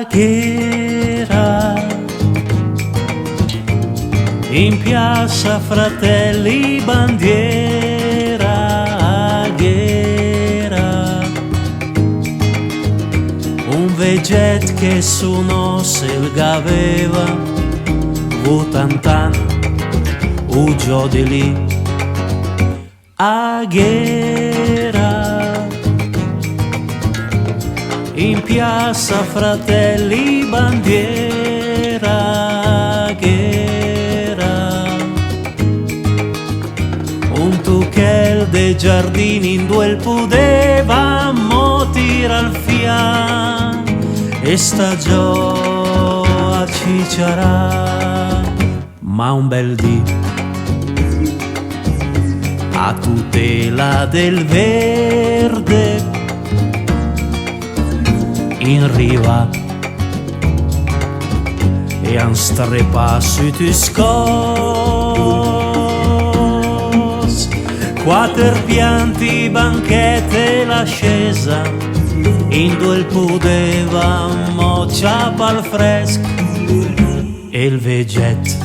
Aghera, in piazza Fratelli bandiera, Aghera, un veget che su nos il gaveva, vutantan, ugio di lì, Aghera, in piazza Fratelli bandiera, Aghera, un tuchel de giardini in due pudeva motira al fian e stagio a cicciarà, ma un bel dì a tutela del verde in riva e han strepa su tu scos, quattro pianti, banchette, l'ascesa in due pudeva moccia pal fresc e il veget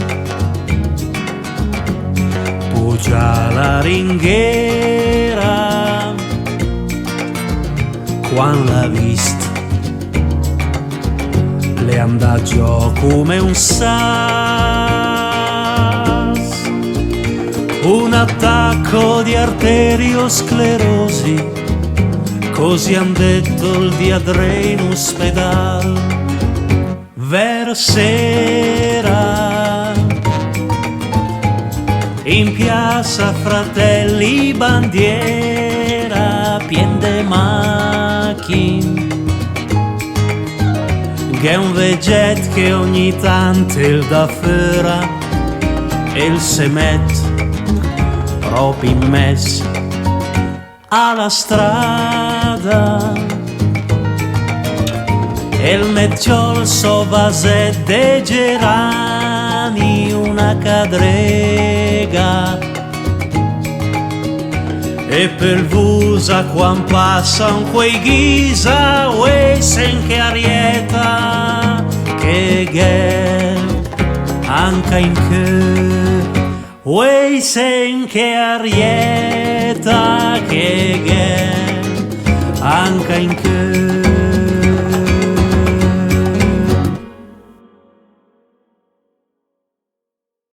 pugia la ringhiera quando l'ha vista le andà giù come un sas, un attacco di arteriosclerosi, così han detto il diadre in ospedal. Ver sera in piazza Fratelli bandiera, pien de macchine, che è un veget che ogni tanto il da fera e il se met proprio in mezzo alla strada e il mezzo so vaset de gerani, una cadrega e per vusa quan passan quei ghisa uei sen che arieta che gel anche in che uei sen che arieta che gel anche in che